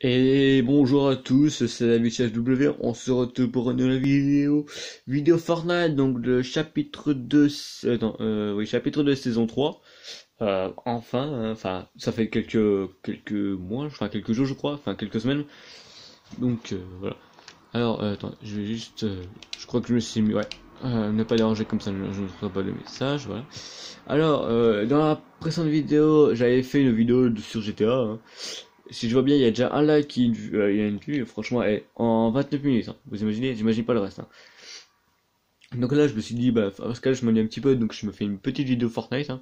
Et bonjour à tous, c'est David W. On se retrouve pour une nouvelle vidéo Fortnite, donc le chapitre 2, oui, chapitre 2 saison 3. Enfin, hein, enfin, ça fait quelques mois, enfin quelques jours je crois, enfin quelques semaines. Donc voilà. Alors, attends, je vais juste, je crois que je me suis mis, ouais, ne pas déranger comme ça, je ne reçois pas de message, voilà. Alors, dans la précédente vidéo, j'avais fait une vidéo sur GTA, hein. Si je vois bien, il y a déjà un like qui il y a une vue, franchement, en 29 minutes, hein. Vous imaginez, j'imagine pas le reste, hein. Donc là, je me suis dit, bah, parce que là, je m'ennuie un petit peu, donc je me fais une petite vidéo Fortnite, hein.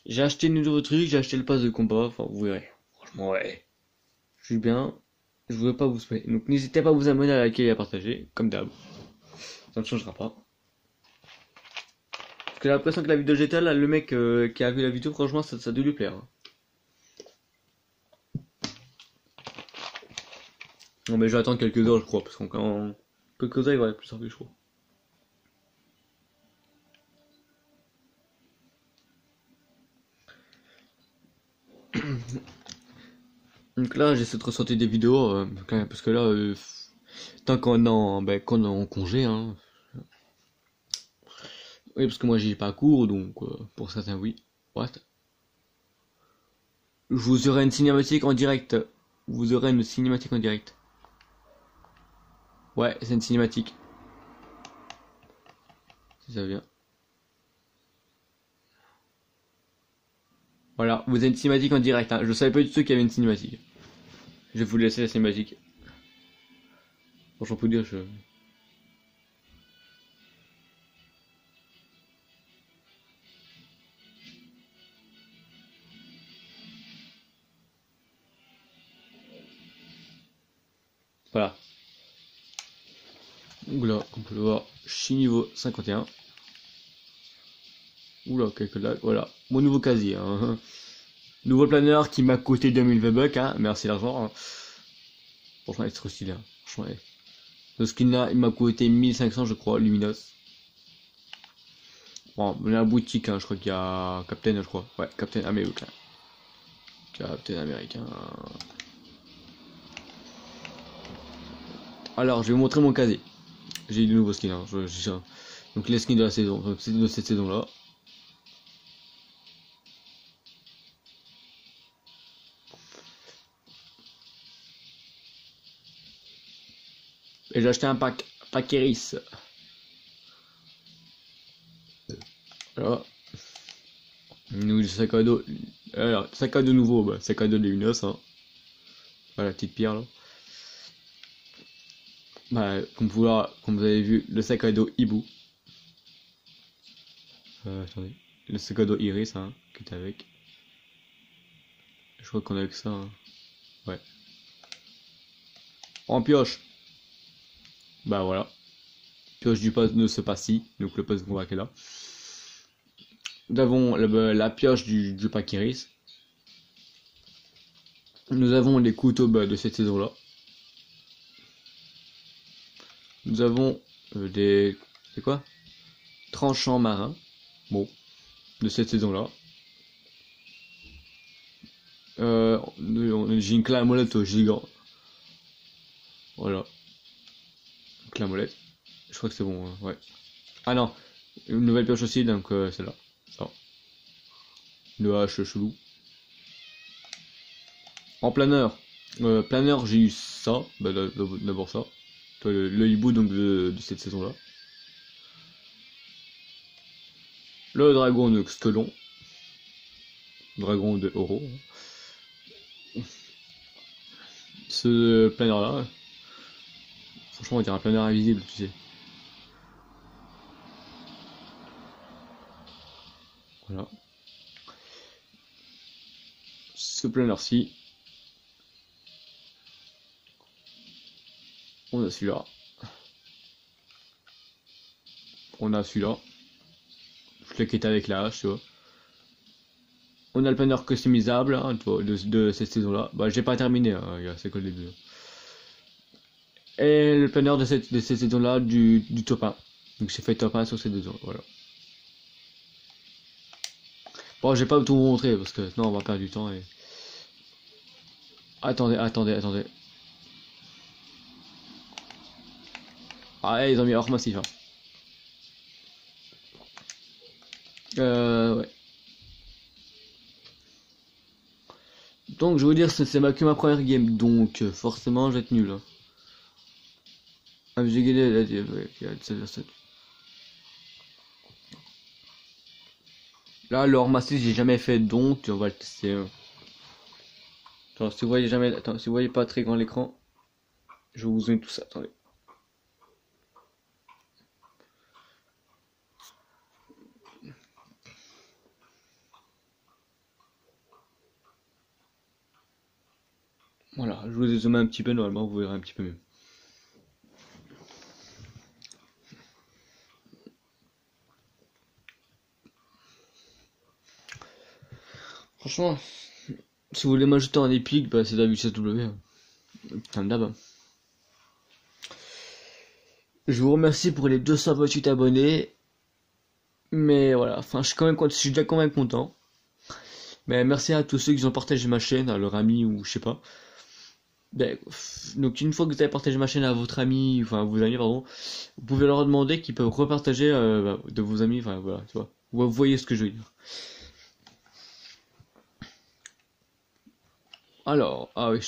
J'ai acheté de nouveaux trucs, j'ai acheté le pass de combat, enfin, vous verrez. Franchement, ouais. Je suis bien. Je voudrais pas vous spoiler. Donc n'hésitez pas à vous abonner, à liker et à partager, comme d'hab. Ça ne changera pas. Parce que j'ai l'impression que la vidéo GTA, là, le mec qui a vu la vidéo, franchement, ça doit lui plaire, hein. Non, mais je vais attendre quelques heures, je crois, parce qu'en quelques heures, il va être plus sorti, je crois. Donc là, j'essaie de ressortir des vidéos, parce que là, tant qu'on est en congé, hein. Oui, parce que moi, j'ai pas cours, donc pour certains, oui. What? Je vous aurai une cinématique en direct. Vous aurez une cinématique en direct. Ouais, c'est une cinématique. Si ça vient. Voilà, vous avez une cinématique en direct, hein. Je savais pas du tout qu'il y avait une cinématique. Je vais vous laisser la cinématique. Franchement, pour dire, je... Voilà. Donc là, on peut le voir, je suis niveau 51. Oula, quelques lags, voilà. Mon nouveau casier, hein. Nouveau planeur qui m'a coûté 2000 V-Bucks, hein. Merci l'argent, hein. Franchement, il est trop stylé, hein. Franchement, ouais. Le skin là, il m'a coûté 1500, je crois, Luminos. Bon, la boutique, hein, je crois qu'il y a Captain, je crois. Ouais, Captain America. Captain Américain. Alors, je vais vous montrer mon casier. J'ai eu de nouveaux skins, hein. Donc, les skins de la saison, donc c'est de cette saison-là. Et j'ai acheté un pack Iris. Voilà. Nous, le sac à dos. Alors, sac à dos nouveau, bah, sac à dos de Luminos, hein. Voilà, la petite pierre là. Bah, comme vous avez vu, le sac à dos Hibou. Attendez. Le sac à dos Iris, hein, qui est avec. Je crois qu'on a que ça, hein. Ouais. En pioche. Bah voilà. Pioche du pass de ce pas-ci. Donc le pass qu'on voit qui est là. Nous avons la pioche du pack Iris. Nous avons les couteaux de cette saison-là. Nous avons des... C'est quoi? Tranchants marins. Bon. De cette saison-là. J'ai une clé à molette gigant. Voilà. Clé à molette. Je crois que c'est bon, hein, ouais. Ah non. Une nouvelle pioche aussi, donc celle-là. Ça. Le hache chelou. En planeur. Planeur, j'ai eu ça. Bah, d'abord ça. Le hibou donc de cette saison-là. Le dragon de Stelon. Dragon de Oro. Ce planeur-là. Franchement, on dirait un planeur invisible, tu sais. Voilà. Ce planeur-ci. On a celui-là. On a celui-là. Je l'ai quitté avec la hache, tu vois. On a le planeur customisable, hein, tu vois, de cette saison-là. Bah, j'ai pas terminé, hein, c'est que le début. Et le planeur de cette saison-là du top 1. Donc j'ai fait top 1 sur ces deux ans, voilà. Bon, j'ai pas tout vous montrer parce que sinon on va perdre du temps et... Attendez. Ah, ouais, ils ont mis hors massif. Hein. Ouais. Donc, je veux dire, c'est que ma première game. Donc, forcément, je vais être nul. Hein. Ah, mais j'ai gagné la Là, le hors massif, j'ai jamais fait. Donc, on va le tester. Hein. Attends, si vous voyez jamais. Attends, si vous voyez pas très grand l'écran, je vais vous zoomer tout ça. Attendez. Voilà, je vous ai zoomé un petit peu, normalement vous verrez un petit peu mieux. Franchement, si vous voulez m'ajouter en épique, bah c'est WCW. Comme d'hab. Je vous remercie pour les 228 abonnés. Mais voilà, enfin je suis déjà quand même content. Mais merci à tous ceux qui ont partagé ma chaîne, à leur ami ou je sais pas. Ben, donc une fois que vous avez partagé ma chaîne à votre ami, enfin à vos amis pardon, vous pouvez leur demander qu'ils peuvent repartager de vos amis, enfin voilà, tu vois. Vous voyez ce que je veux dire. Alors, ah oui,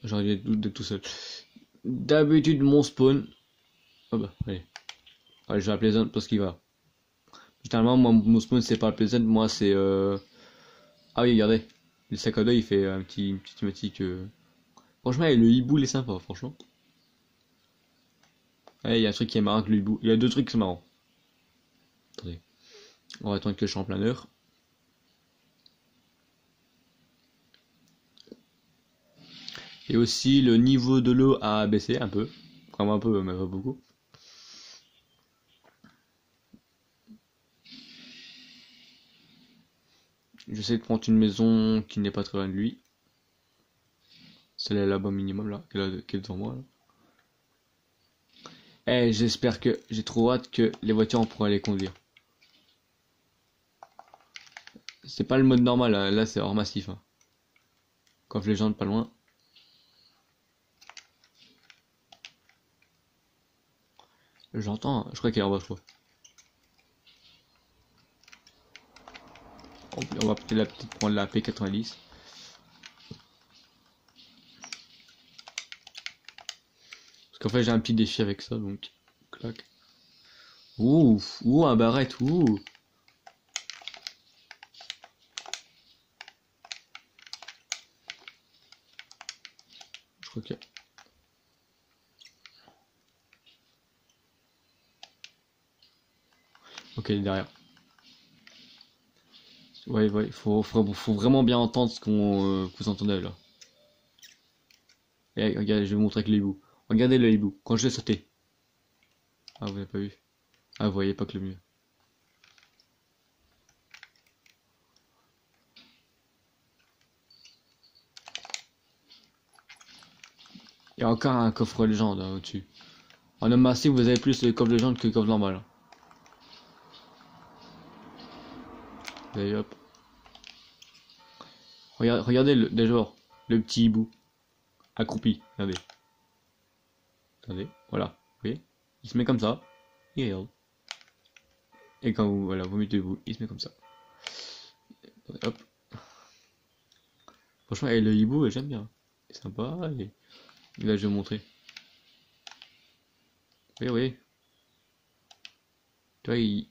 j'en ai des doutes de tout seul. D'habitude mon spawn. Ah bah allez. Allez, je vais appeler Pleasant parce qu'il va. Généralement moi mon spawn c'est pas Pleasant, moi c'est ah oui regardez. Le sac à dos il fait une petite thématique. Franchement le hibou il est sympa franchement. Ouais, il y a un truc qui est marrant avec le hibou. Il y a deux trucs qui sont marrants. Attendez. On va attendre que je sois en plein heure. Et aussi le niveau de l'eau a baissé un peu. Vraiment un peu, mais pas beaucoup. J'essaie de prendre une maison qui n'est pas très loin de lui. Celle-là là-bas minimum là, qui est devant moi là. Eh, j'espère que j'ai trop hâte que les voitures on pourra les conduire. C'est pas le mode normal, là c'est hors massif. Hein. Coffre légende pas loin. J'entends, hein. Je crois qu'elle est en bas, je crois. On va peut-être prendre la P90. Parce qu'en fait j'ai un petit défi avec ça, donc clac. Ouh, un barrette, ouh. Je crois que... Ok, derrière. Ouais, faut vraiment bien entendre ce qu'on vous entendez là. Et regardez, je vais vous montrer avec le hibou. Regardez le hibou, quand je l'ai sauté. Ah, vous n'avez pas vu. Ah, vous voyez pas que le mieux. Il y a encore un coffre légende hein, au-dessus. En homme massif, vous avez plus de coffre légende que le coffre normal. Et hop. Regardez déjà le petit hibou. Accroupi, regardez. Attendez, voilà. Vous voyez? Il se met comme ça. Il regarde. Et quand vous, voilà, vous mettez vous, il se met comme ça. Hop. Franchement, le hibou, j'aime bien. C'est sympa. Et là, je vais vous montrer. Oui. Tu vois, il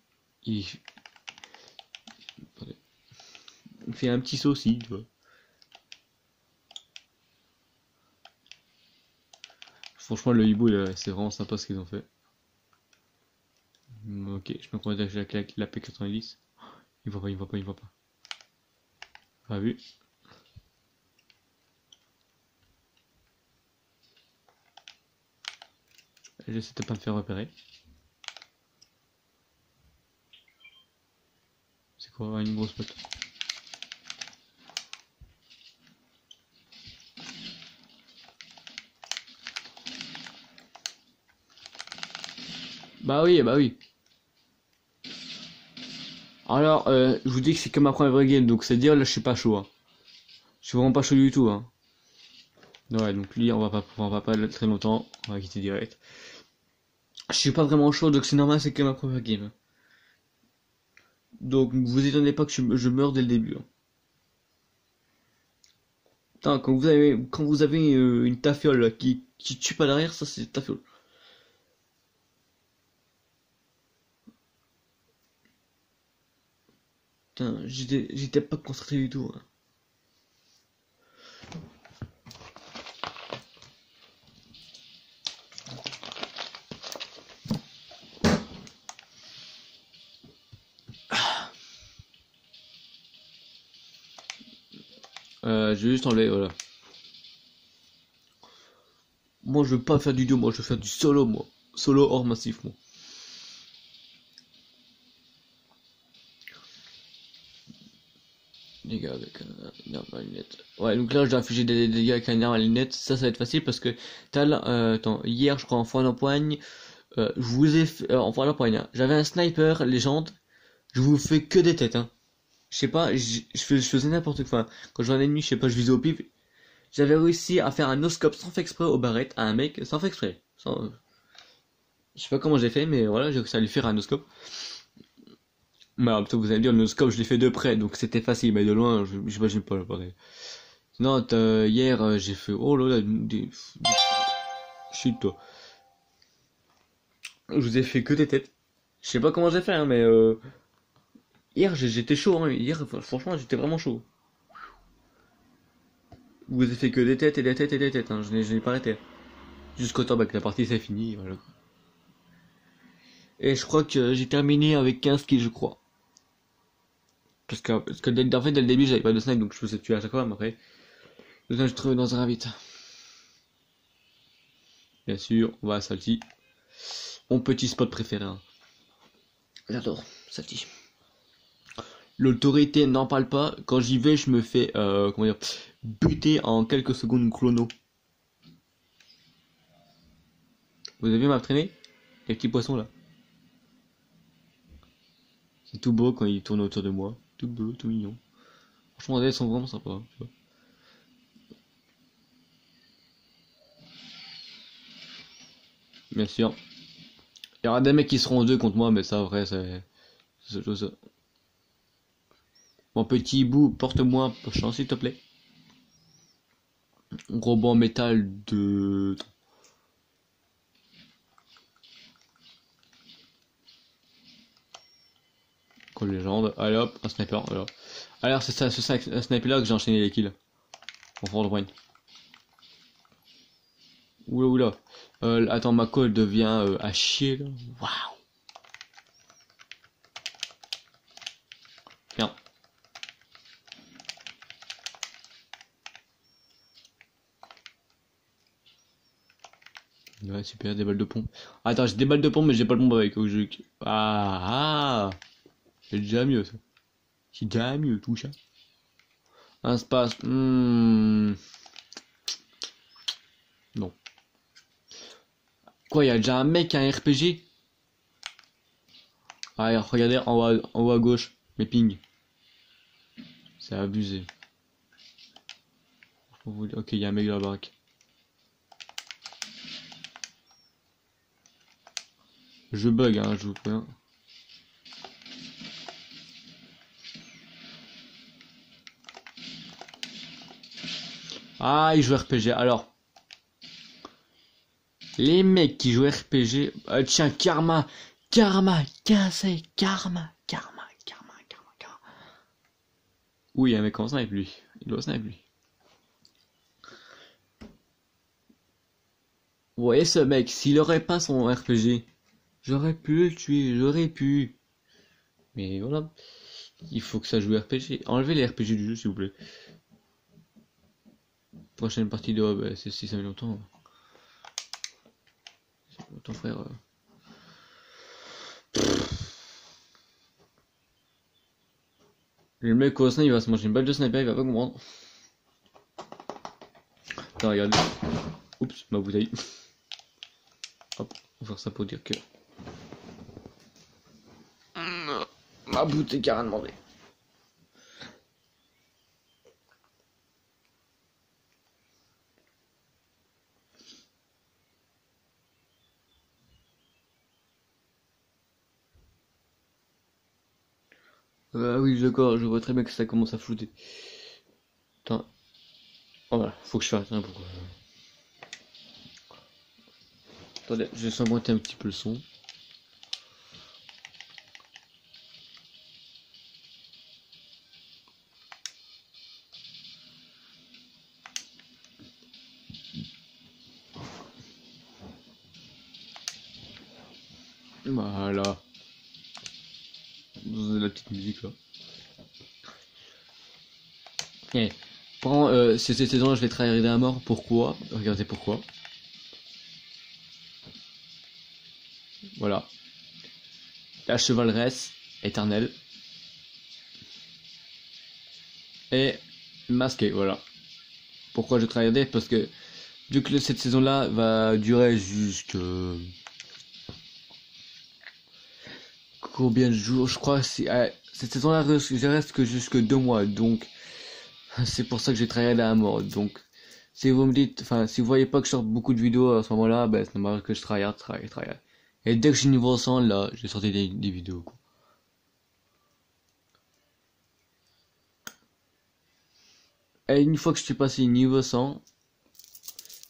fait un petit saut aussi, tu vois. Franchement, le hibou, c'est vraiment sympa ce qu'ils ont fait. Ok, je me crois avec la P90. Il voit pas. Pas vu. J'essaie de pas me faire repérer. C'est quoi une grosse pote? Bah oui. Alors, je vous dis que c'est que ma première vraie game, donc c'est dire là je suis pas chaud. Hein. Je suis vraiment pas chaud du tout. Hein. Ouais, donc lui, on va pas le très longtemps. On va quitter direct. Je suis pas vraiment chaud, donc c'est normal, c'est que ma première game. Donc vous étonnez pas que je meurs dès le début, hein. Putain, quand vous avez une tafiole là, qui tue pas derrière, ça c'est tafiole. Putain, j'étais pas concentré du tout, hein. J'ai juste enlevé, voilà. Moi je veux pas faire du duo, moi je veux faire du solo, moi. Solo hors massif, moi. Les gars avec une arme à lunettes. Ouais, donc là je dois infliger des dégâts avec une arme à lunettes. Ça va être facile parce que attends, hier je crois en foin d'empoigne, je vous ai fait, en foin d'empoigne, hein. J'avais un sniper légende. Je vous fais que des têtes, hein. Je sais pas, je faisais n'importe quoi. Enfin, quand je vois un ennemi, je sais pas, je visais au pif. J'avais réussi à faire un no-scope sans faire exprès au barrette à un mec, sans faire exprès. Je sais pas comment j'ai fait, mais voilà, j'ai réussi à lui faire un no-scope. Mais en même temps, vous allez me dire, le no-scope, je l'ai fait de près, donc c'était facile, mais de loin, j'imagine pas, pareil. Non, hier, j'ai fait, oh là là, chut, toi. Je vous ai fait que des têtes. Je sais pas comment j'ai fait, hein, mais hier, j'étais chaud, hein. Hier, franchement, j'étais vraiment chaud. Vous avez fait que des têtes et des têtes et des têtes, hein. Je n'ai pas arrêté. Jusqu'au temps que la partie s'est finie, voilà. Et je crois que j'ai terminé avec 15 kills, je crois. Parce que en fait, dès le début, j'avais pas de snipe, donc je faisais tuer à chaque fois, mais après, je trouvais dans un vite. Bien sûr, on va à Salty. Mon petit spot préféré, hein. J'adore, Salty. L'autorité n'en parle pas. Quand j'y vais, je me fais, comment dire, buter en quelques secondes chrono. Vous avez vu ma traînée? Les petits poissons là. C'est tout beau quand ils tournent autour de moi. Tout beau, tout mignon. Franchement, elles sont vraiment sympas, tu vois. Bien sûr. Il y aura des mecs qui seront deux contre moi, mais ça, vrai, c'est chose. Mon petit bout, porte-moi chance, s'il te plaît. Gros banc métal de... Quoi, légende. Allez hop, un sniper, voilà. Alors, c'est ça, un sniper là que j'ai enchaîné les kills. En front de poigne. Oula, oula. Attends, ma colle devient à chier, là. Waouh. Bien. Ouais, super, des balles de pompe. Attends, j'ai des balles de pompe, mais j'ai pas le pompe avec. Ah, ah. C'est déjà mieux, ça. C'est déjà mieux, tout ça. Un space. Non. Quoi, y a déjà un mec à un RPG? Ah, regardez en haut à gauche. Mes pings. C'est abusé. Ok, y a un mec dans la baraque. Je bug, hein, je vous préviens. Ah, il joue RPG. Alors, les mecs qui jouent RPG, tiens, Karma, qu'est-ce que c'est Karma. Oui, il y a un mec en snipe, lui. Il doit snipe, lui. Vous voyez ce mec, s'il aurait pas son RPG, j'aurais pu le tuer, j'aurais pu. Mais voilà, il faut que ça joue RPG. Enlevez les RPG du jeu, s'il vous plaît. Prochaine partie de bah, c'est si ça met longtemps. Ton frère. Le mec au sniper, il va se manger une balle de sniper, il va pas comprendre. Attends, regardez. Oups, ma bouteille. Hop, on va faire ça pour dire que... Ma bouteille qui a rien demandé. Oui, d'accord, je vois très bien que ça commence à flouter. Attends. Oh, voilà, faut que je fasse. Hein, pourquoi. Attendez, je vais augmenter un petit peu le son. Voilà. Vous avez la petite musique là. Et pendant cette saison, je vais travailler à mort. Pourquoi? Regardez pourquoi. Voilà. La chevaleresse éternelle. Et masqué, voilà. Pourquoi je travaille? Parce que vu que cette saison-là va durer juste combien de jours? Je crois que cette saison-là je reste que jusque 2 mois, donc c'est pour ça que j'ai travaillé à mort. Donc si vous me dites, enfin si vous voyez pas que je sors beaucoup de vidéos à ce moment-là, ben c'est normal que je travaille. Et dès que j'ai niveau 100 là, j'ai sorti des vidéos quoi. Et une fois que je suis passé niveau 100,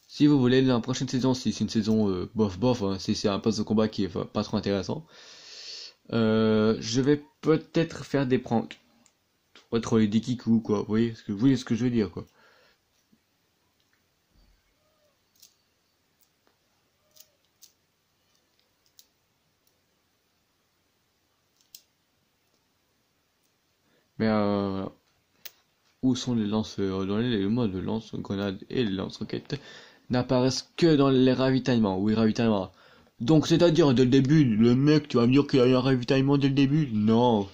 si vous voulez, la prochaine saison, si c'est une saison bof bof, hein, si c'est un poste de combat qui est pas trop intéressant, je vais peut-être faire des pranks. Pas trop les kikou quoi, vous voyez ce que je veux dire quoi. Mais voilà. Où sont les lanceurs? Dans les modes de lance-grenade et les lance-roquettes n'apparaissent que dans les ravitaillements. Oui, ravitaillement. Donc, c'est-à-dire, dès le début, le mec, tu vas me dire qu'il y a un ravitaillement dès le début? Non.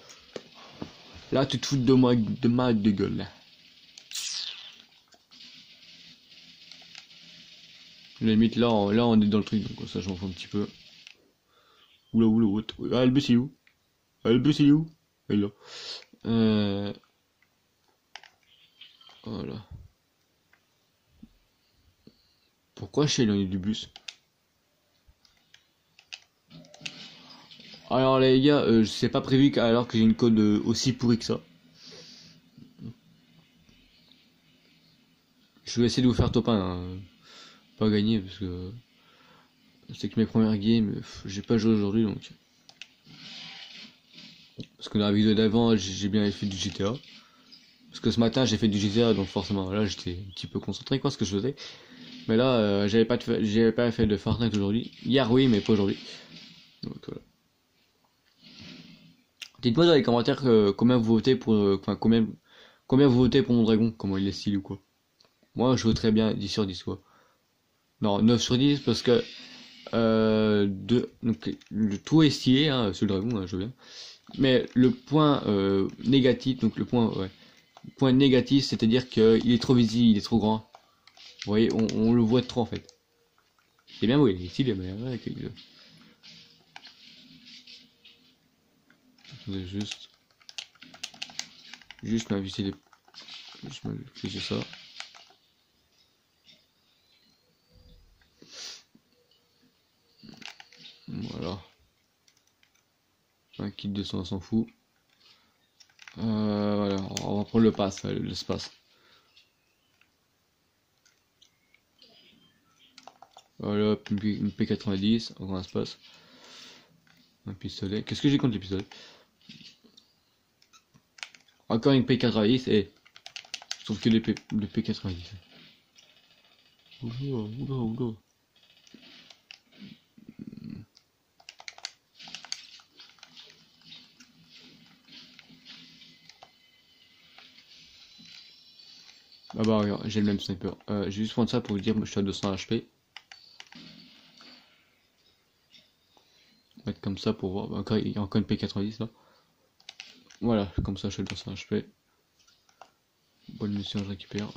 Là, tu te fous de moi, de ma de gueule, là. Limite, là, on est dans le truc, donc ça, je m'en fous un petit peu. Oula, oula, oula. Ah, le bus, il est où? Ah, le bus, il est où? Il est là. Voilà. Pourquoi je suis éloigné du bus? Alors les gars, c'est pas prévu alors que j'ai une code aussi pourrie que ça. Je vais essayer de vous faire top 1, hein. Pas gagner parce que c'est que mes premières games, j'ai pas joué aujourd'hui donc. Parce que dans la vidéo d'avant, j'ai bien fait du GTA. Parce que ce matin, j'ai fait du GTA donc forcément là, j'étais un petit peu concentré quoi ce que je faisais. Mais là, j'avais pas fait de Fortnite aujourd'hui. Hier oui, mais pas aujourd'hui. Donc voilà. Dites-moi dans les commentaires combien vous votez pour, enfin combien vous votez pour mon dragon, comment il est stylé ou quoi. Moi, je voterais bien 10 sur 10 quoi. Non, 9 sur 10 parce que donc le tout est stylé hein, sur le dragon, hein, je veux bien. Mais le point négatif, donc le point négatif, c'est-à-dire qu'il est trop visible, il est trop grand. Vous voyez, on le voit trop en fait. C'est bien beau, il est stylé, mais ouais, attendez, juste m'inviter les, juste m'inviter ça. Voilà. Un kit de 100, on s'en fout. Voilà, on va prendre le pass, l'espace. Voilà, une P90, encore un espace. Un pistolet. Qu'est-ce que j'ai contre les pistolets? Encore une P90 et je trouve que le P90. Oula, oula, oula. Ah bah regarde, j'ai le même sniper. Je vais juste prendre ça pour vous dire que je suis à 200 HP. Mettre comme ça pour voir. Encore, il y a encore une P90 là. Voilà, comme ça je suis à 200 HP. Bonne mission, je récupère.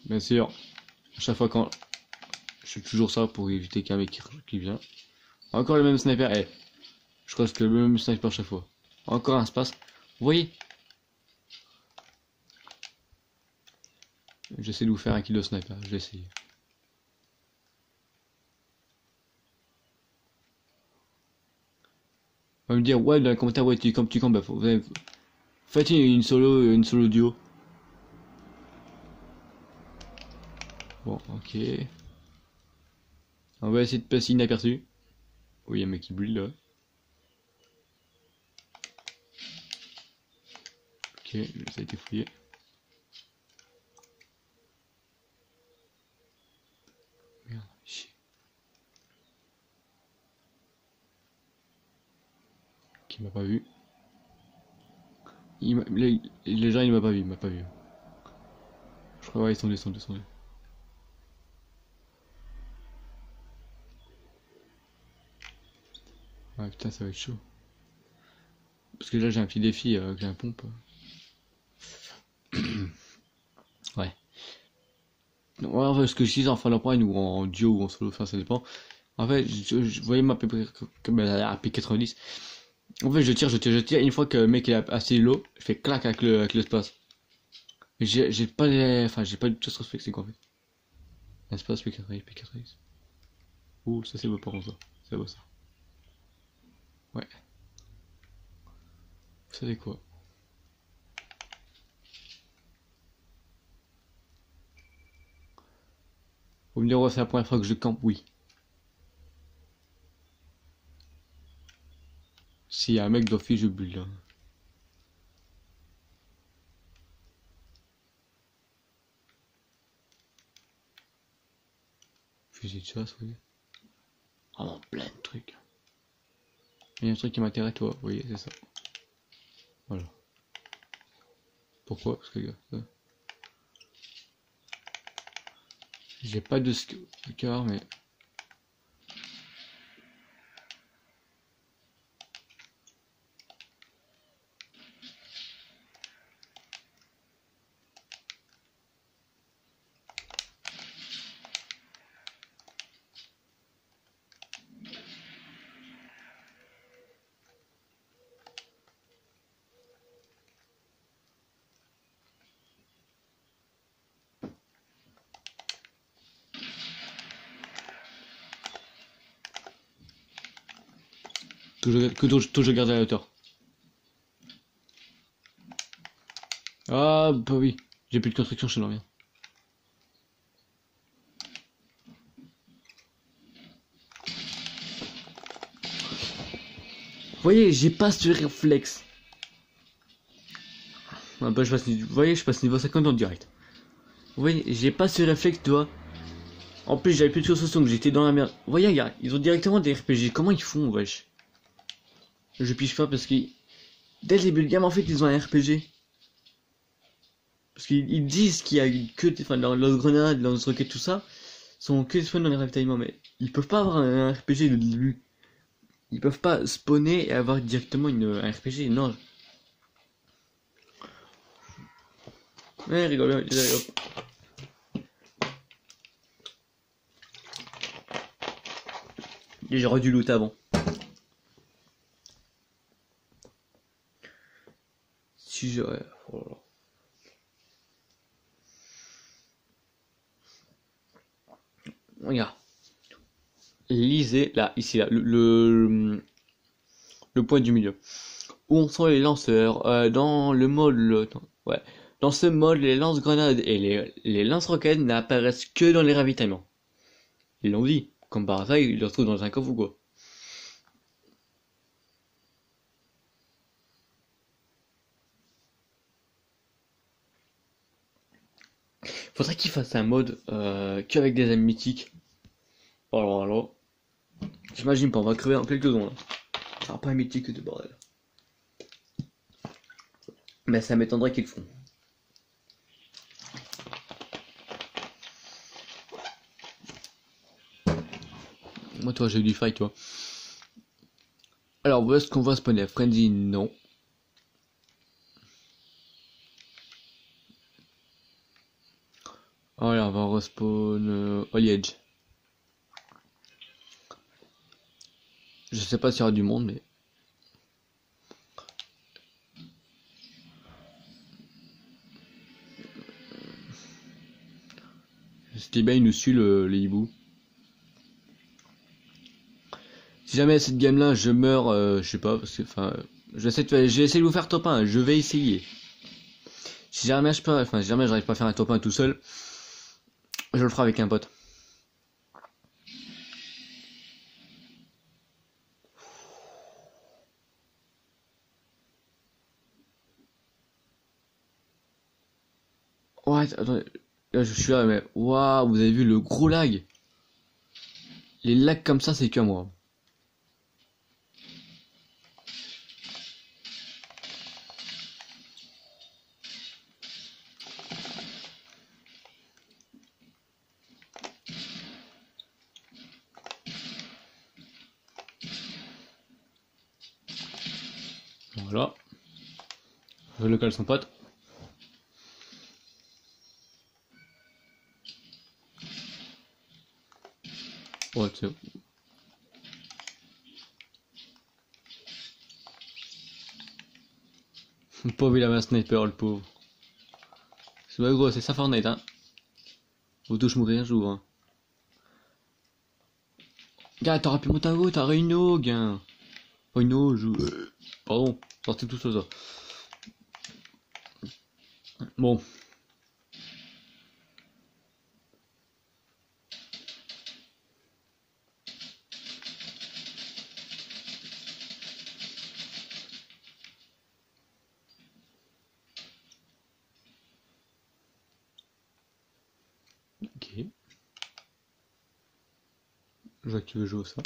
Bien sûr, à chaque fois quand je fais toujours ça pour éviter qu'il y ait un mec qui vient. Encore le même sniper. Eh, je reste le même sniper chaque fois. Encore un espace. Vous voyez? J'essaie de vous faire un kill de sniper. Je vais essayer. On va me dire, ouais, dans les commentaires, ouais, tu campes, bah, faites une solo duo. Bon, ok. On va essayer de passer inaperçu. Oui, il y a un mec qui bulle là. Ok, ça a été fouillé. Merde, chier. Qui m'a pas vu. Les gens, il m'a pas vu, il m'a pas vu. Je crois, ouais, ils sont descendus. Ouais, putain, ça va être chaud. Parce que là, j'ai un petit défi avec la pompe. Ouais. Ouais, en fait, ce que je dis en Fallopoint ou en duo ou en solo, enfin, ça dépend. En fait, je voyais ma P90. En fait, je tire. Une fois que le mec il est assez low, je fais clac avec l'espace. Mais j'ai pas enfin, j'ai pas du tout ce réflexe, c'est quoi en fait. L'espace P90. Ouh, ça c'est beau par contre, ça. C'est beau ça. Ouais. Ça c'est quoi? Vous me dire, ouais, c'est la première fois que je campe, oui. S'il y a un mec d'office, je bulle là. Fusil de chasse, oui. Vraiment plein de trucs. Il y a un truc qui m'intéresse, toi, vous voyez, c'est ça. Voilà. Pourquoi? Parce que, j'ai pas de scar, mais... Toujours garder la hauteur. Ah, bah oui. J'ai plus de construction, je te l'en viens. Vous voyez, j'ai pas ce réflexe. Ah bah, vous voyez, je passe niveau 50 en direct. Vous voyez, j'ai pas ce réflexe, toi. En plus, j'avais plus de construction, que j'étais dans la merde. Vous voyez, regarde, ils ont directement des RPG. Comment ils font, wesh? Je pige pas parce qu'ils... Dès le début de game, en fait, ils ont un RPG. Parce qu'ils disent qu'il y a que... Enfin, lance-grenade, lance-roquette, tout ça, sont que spawn dans les ravitaillements. Mais ils peuvent pas avoir un RPG de début. Ils peuvent pas spawner et avoir directement un RPG. Non. Ouais, rigole bien, hop. Et j'aurais dû loot avant. Si j'aurais... Oh là là. Regarde. Lisez là, ici là, le point du milieu. Où en sont les lanceurs? Dans le mode... ouais. Dans ce mode, les lance-grenades et les lance-roquettes n'apparaissent que dans les ravitaillements. Ils l'ont dit. Comme par hasard, ils le retrouvent dans un coffre ou quoi. Faudrait qu'ils fassent un mode qu'avec des amis mythiques. Oh là là. J'imagine pas, on va crever en quelques secondes. Ça sera pas un mythique de bordel. Mais ça m'étonnerait qu'ils le font. Moi, toi, j'ai eu du fight, toi. Alors, où est-ce qu'on va spawner? Frenzy, non. Allez, on va respawn Holy Edge. Je sais pas s'il y aura du monde, mais... C'était bien, il nous suit les hiboux. Si jamais cette game là je meurs, je sais pas, parce que enfin, j'ai essayé de vous faire top 1, je vais essayer. Si jamais je peux, enfin si jamais j'arrive pas à faire un top 1 tout seul, je le ferai avec un pote. Ouais, attendez, là je suis là, mais waouh, vous avez vu le gros lag? Les lags comme ça, c'est que moi. Voilà. Je le cale son pote. Ouais, c'est... Le pauvre, il avait un sniper, le pauvre. C'est pas gros, c'est ça Fortnite, hein. Vous touche mourir un jour, hein. Gars, t'aurais pu monter un gros, t'aurais une eau, gars. Oh, une eau, je... Pardon, sortez tout ça. Bon. Ok. Je vois que tu veux jouer ça.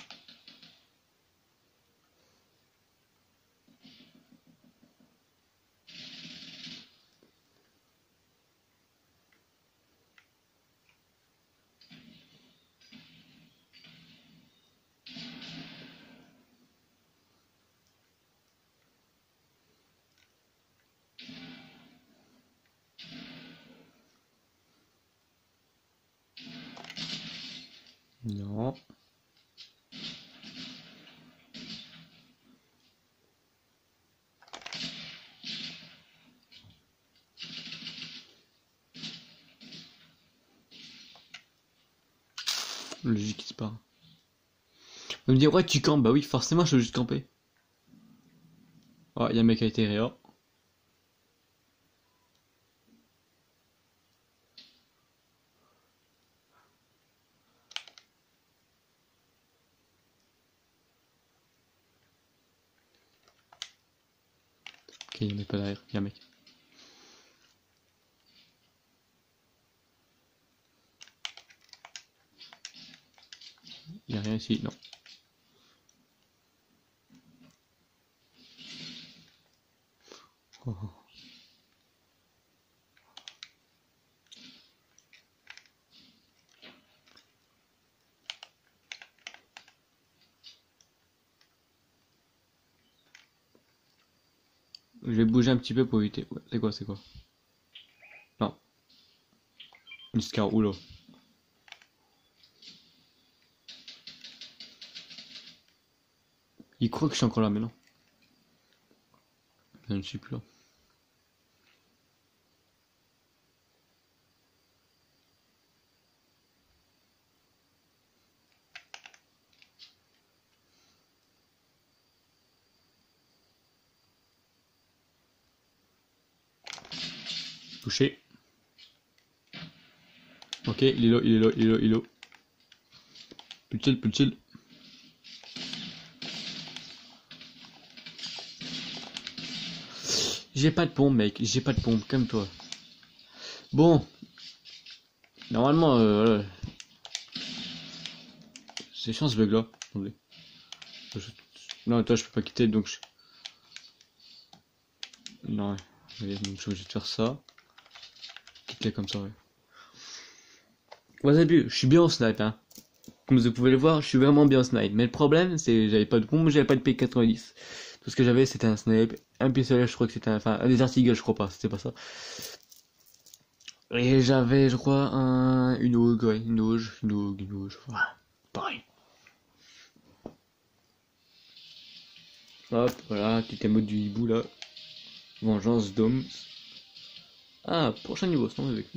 Non. Logique qui se part. Vous me dire, ouais, tu campes. Bah oui, forcément, je veux juste camper. Oh, y'a un mec à l'intérieur. Ok, y'a un mec pas derrière. Y'a un mec. Y'a rien ici, non. Oh, oh. Je vais bouger un petit peu pour éviter. Ouais, c'est quoi? Non. Une scar, oula. Il croit que je suis encore là, mais non. Je ne suis plus là. Touché. Ok, il est là, il est là, il est là, il est là. Plus de chill, plus de chill. J'ai pas de pompe, mec, j'ai pas de pompe, comme toi. Bon. Normalement, c'est chiant ce bug là. Attendez. Non, toi, je peux pas quitter, donc je... Non, ouais. Donc je suis obligé de faire ça. Quitter comme ça, ouais. Vous avez vu, je suis bien en snipe, hein. Comme vous pouvez le voir, je suis vraiment bien en snipe. Mais le problème, c'est j'avais pas de pompe, j'avais pas de P90. Tout ce que j'avais, c'était un snipe, un pistolet, je crois que c'était un Desert Eagle, je crois pas, c'était pas ça. Et j'avais, je crois, une auge, ouais, une auge. Voilà, pareil. Hop, voilà, petit mode du hibou là. Vengeance Dome. Ah, prochain niveau, c'est avec.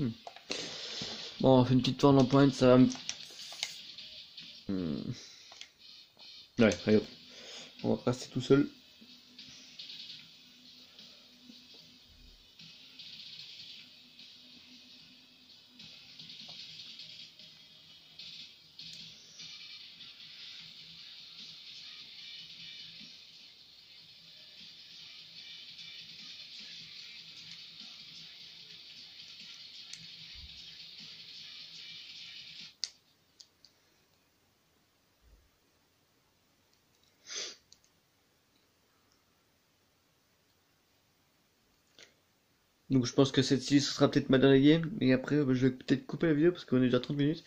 Bon, on fait une petite tourne en pointe, ça va me... Ouais, allez hop. On va rester tout seul. Donc je pense que cette-ci, ce sera peut-être ma dernière game. Et après, je vais peut-être couper la vidéo parce qu'on est déjà 30 minutes.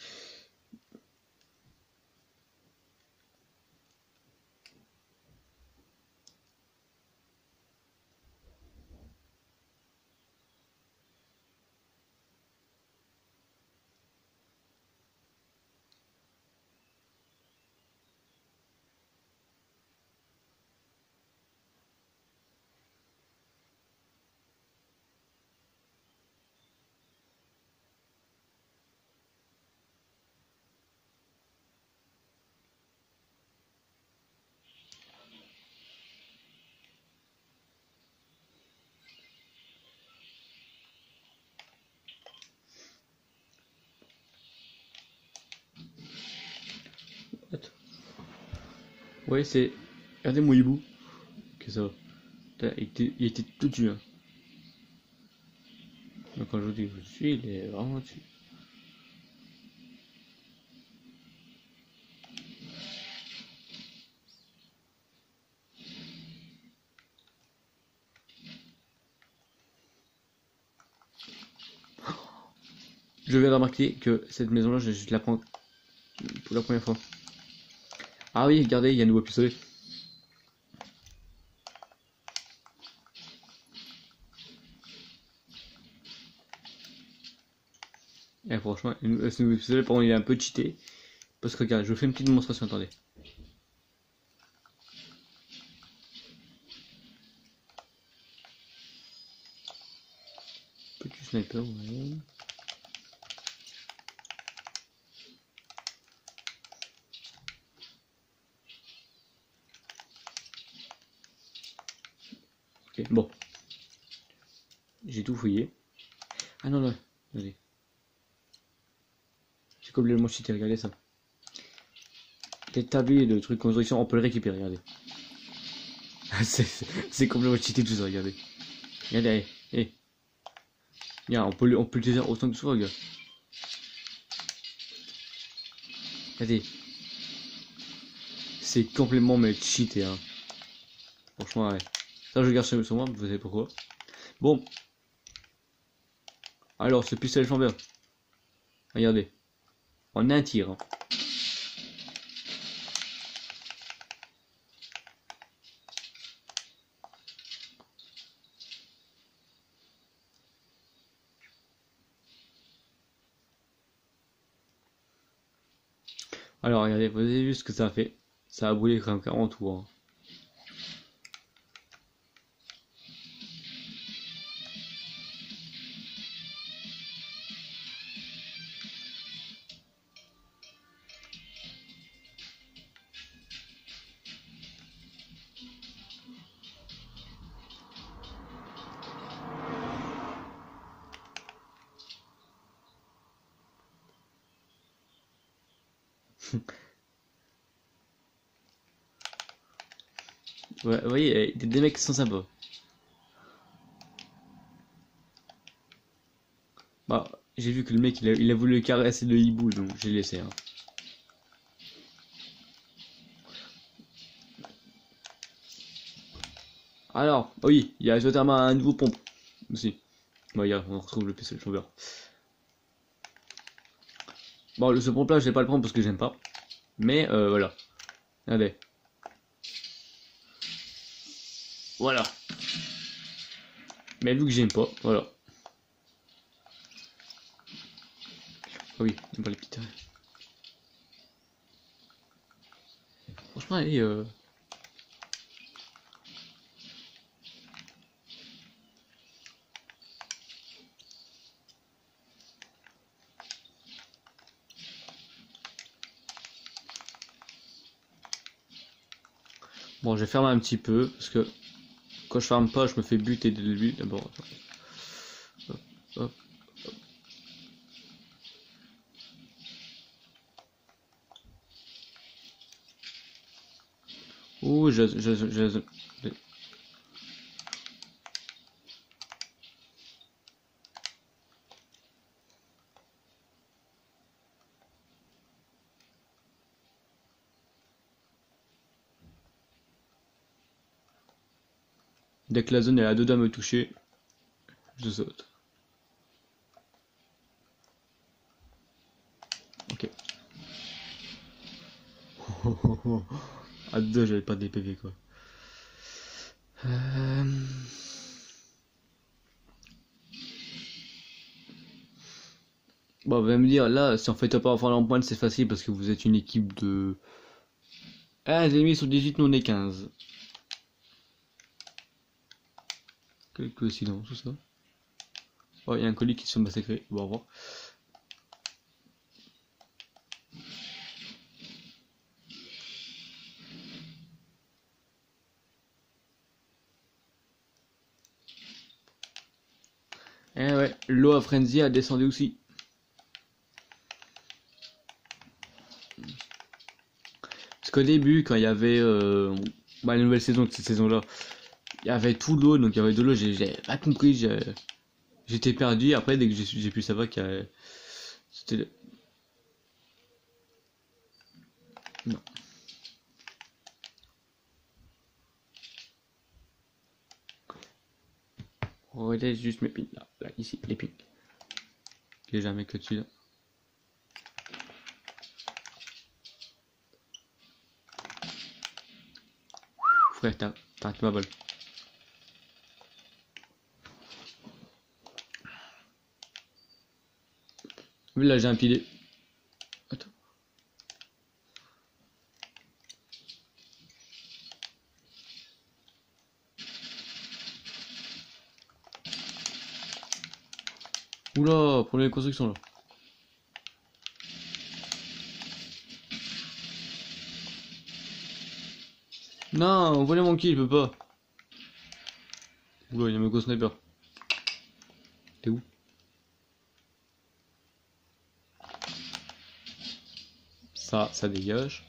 Attends. Ouais, c'est... Regardez mon hibou. Ok, ça va. Putain, il était tout dessus. Hein. Donc quand je vous dis que je suis, il est vraiment dessus. Je viens de remarquer que cette maison-là, je la prends pour la première fois. Ah oui, regardez, il y a un nouveau pistolet. Et franchement, ce nouveau pistolet, par contre, il est un peu cheaté. Parce que regarde, je vous fais une petite démonstration, attendez. Petit sniper, ouais. Ok, bon. J'ai tout fouillé. Ah non, non, attendez. C'est complètement cheaté, regardez ça. Les tablés de trucs construction, on peut le récupérer, regardez. c'est complètement cheaté tout ça, regardez. Regardez, eh. Regarde, on peut le faire autant que soit, regarde. Regardez. C'est complètement mais cheaté, hein. Franchement, ouais. Ça, je garde sur moi, vous savez pourquoi. Bon. Alors, ce pistolet flambeur. Regardez. En un tir. Hein. Alors, regardez, vous avez vu ce que ça a fait. Ça a brûlé quand même 40 tours. Hein. Ouais, vous voyez, des mecs qui sont sympas. Bah, j'ai vu que le mec, il a voulu caresser le hibou, donc j'ai laissé. Hein. Alors, oui, il y a notamment un nouveau pompe aussi. Bah, regarde, on retrouve le pistolet flambeur. Bon, ce pompe là, je vais pas le prendre parce que j'aime pas. Mais voilà. Regardez. Voilà. Mais vu que j'aime pas, voilà. Ah oui, j'aime pas les petites. Franchement, allez. Bon, je vais fermer un petit peu, parce que quand je ferme pas, je me fais buter dès le début. D'abord, attends. Hop, hop. Ouh, dès que la zone est à deux doigts de me toucher, je saute. Ok. À deux, j'avais pas des PV quoi. Bon, on va me dire, là, si on fait top en en pointe, c'est facile parce que vous êtes une équipe de... Ah, les ennemis sont 18, nous on est 15. Quel coïncidence, tout ça. Oh, il y a un colis qui se fait massacrer. Bon, au revoir. Eh ouais, l'eau à Frenzy a descendu aussi. Parce qu'au début, quand il y avait la nouvelle saison de cette saison-là, il y avait tout l'eau, donc il y avait de l'eau, j'ai pas compris, j'étais perdu. Après, dès que j'ai pu savoir qu'il y avait... C'était... Non. Regardez juste mes pins, là, ici, les pins. J'ai jamais que dessus, là. Frère, t'as arrêté ma balle. Là, j'ai un pied. Attends. Oula, pour les constructions là. Non, volez mon kill, il peut pas. Oula, il y a un gros sniper. T'es où? Ça dégage.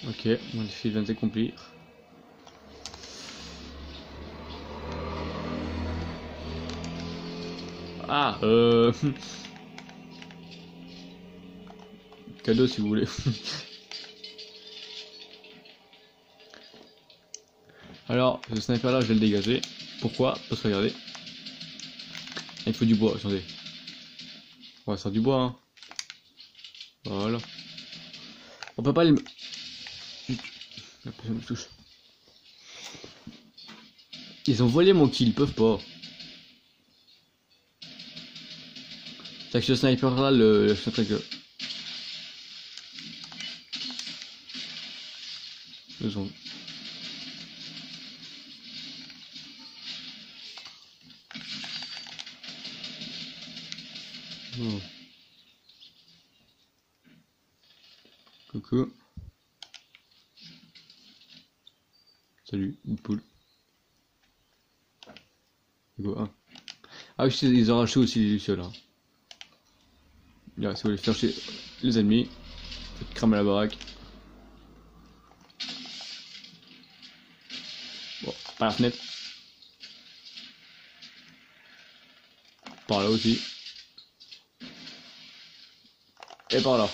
Ok, mon défi vient de s'accomplir. Ah, cadeau si vous voulez. Alors, ce sniper là, je vais le dégager. Pourquoi? Parce que regardez. Il faut du bois, attendez. On va sortir du bois, hein. Voilà. On peut pas les... Zut. La personne me touche. Ils ont volé mon kill, ils peuvent pas. C'est que ce sniper là, le sniper que... Ils ont... Oh. Coucou. Salut, une poule. Go, hein. Ah oui, ils ont racheté aussi les lucioles. Hein. Là, si vous voulez faire chier les ennemis, faites cramer la baraque. Bon, par la fenêtre. Par là aussi. Et par là.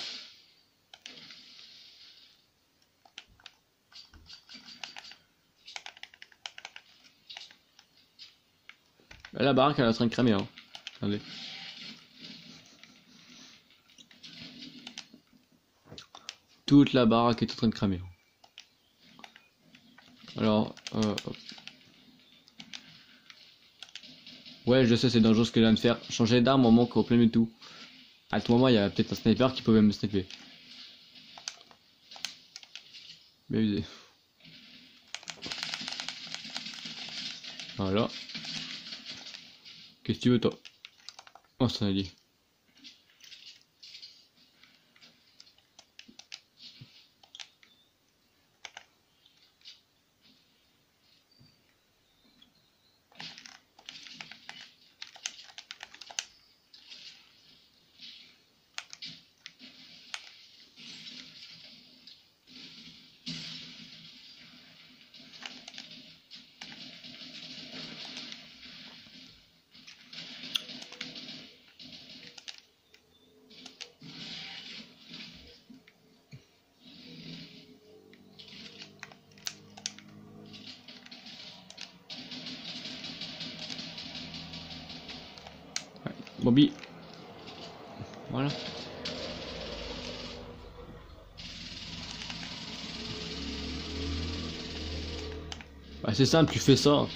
La baraque elle est en train de cramer. Hein. Attendez. Toute la baraque est en train de cramer. Alors, ouais, je sais, c'est dangereux ce que je viens de faire. Changer d'arme au moment qu'au plein de tout. À tout moment, il y a peut-être un sniper qui peut même me sniper. Bien visé. Voilà. Qu'est-ce que tu veux, toi? Oh, ça a dit. Bobby. Voilà. Bah, c'est simple, tu fais ça.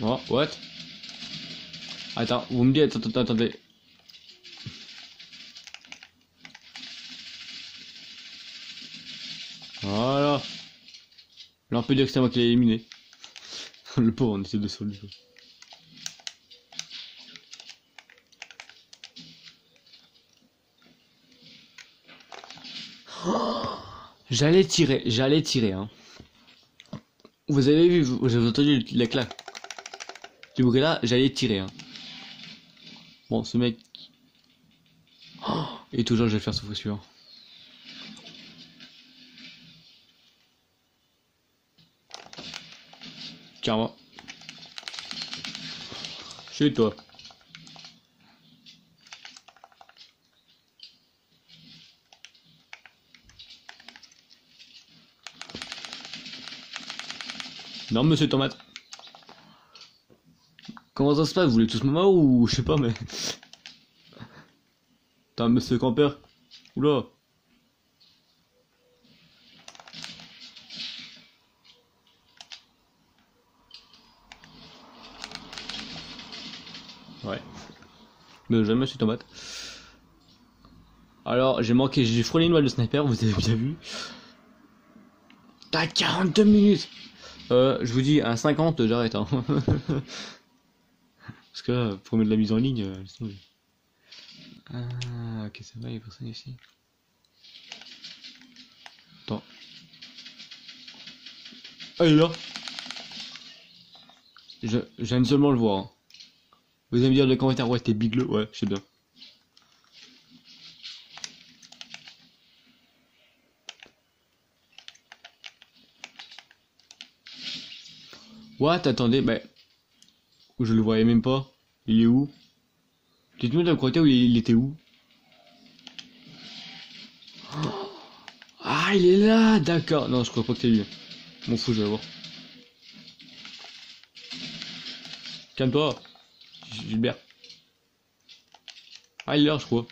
Oh, what? Attends, vous me dites, attendez. Voilà. Là, on peut dire que c'est moi qui l'ai éliminé. Le pauvre, on essaie de sauver. J'allais tirer, hein. Vous avez vu, vous avez entendu la claque du bruit là, j'allais tirer, hein. Bon, ce mec... Et toujours, je vais faire ce faux suivant. Tiens-moi. Chez toi. Non, monsieur Tomate. Comment ça se passe? Vous voulez tous me mort ou je sais pas, mais... T'as un monsieur campeur. Oula. Ouais. Mais jamais monsieur Tomate. Alors, j'ai frôlé une balle de sniper, vous avez bien vu. T'as 42 minutes. Je vous dis, à 50, j'arrête, hein. Parce que là, pour mettre de la mise en ligne, laisse tomber. Ah, ok, c'est vrai, il y a personne ici. Attends. Ah, il est là. Je viens de seulement le voir. Hein. Vous allez me dire dans les commentaires, ouais, c'était bigleux. Ouais, je sais bien. What? Attendez, bah... Je le voyais même pas. Il est où? Dites-moi dans le côté où il était où? Ah, il est là, d'accord. Non, je crois pas que c'est lui. M'en fous, je vais voir. Calme-toi, Gilbert. Ah, il est là, je crois.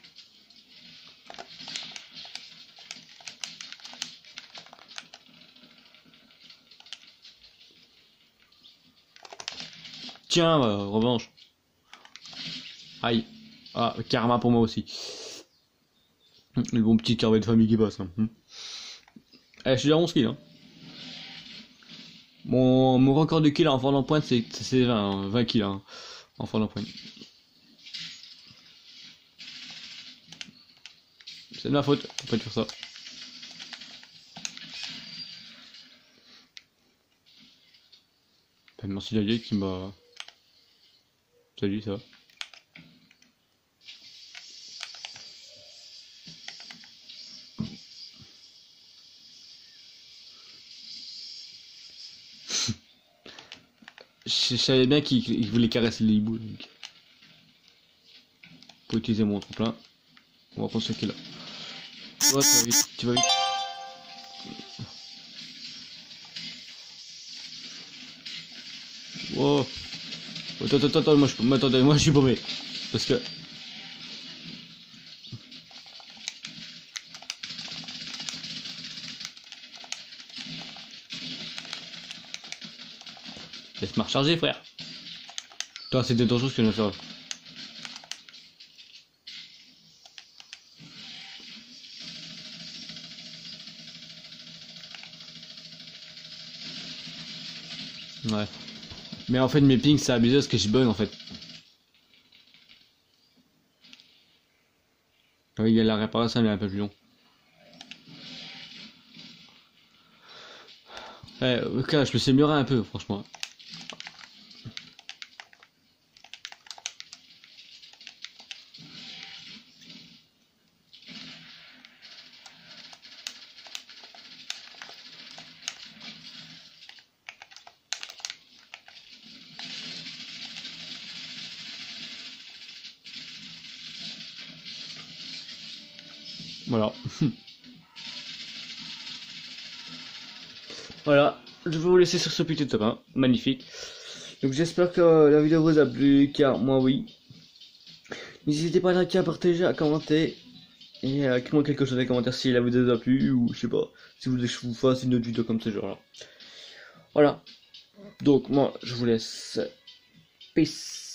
Tiens, revanche. Aïe. Ah, karma pour moi aussi. Le bon petit carré de famille qui passe. Hein. Eh, je suis à 11 kills. Hein. Mon record de kills en fort d'empointe, c'est 20, hein, 20 kills hein, en fort d'empointe. C'est de ma faute, faut pas faire ça. Ben, merci la vieille qui m'a... Salut, ça va. Je savais bien qu'il voulait caresser les hiboux. Donc... Pour utiliser mon tremplin. On va prendre ce qu'il a. Oh, tu vas vite, tu vas vite. Oh. Attends, moi je suis paumé. Parce que... Laisse-moi recharger, frère. Putain, c'était dangereux ce que je viens de faire. Ouais. Mais en fait, mes pings, c'est abusé parce que je bug en fait. Oui, il y a la réparation, elle est un peu plus long. Ouais, ok, je me suis amélioré un peu, franchement. Voilà. Voilà. je vais vous laisser sur ce petit top 1, magnifique. Donc j'espère que la vidéo vous a plu, car moi oui. N'hésitez pas à liker, à partager, à commenter. Et écrivez-moi quelque chose dans les commentaires si la vidéo vous a plu, ou je sais pas, si vous voulez que je vous fasse une autre vidéo comme ce genre là. Voilà. Donc moi je vous laisse. Peace.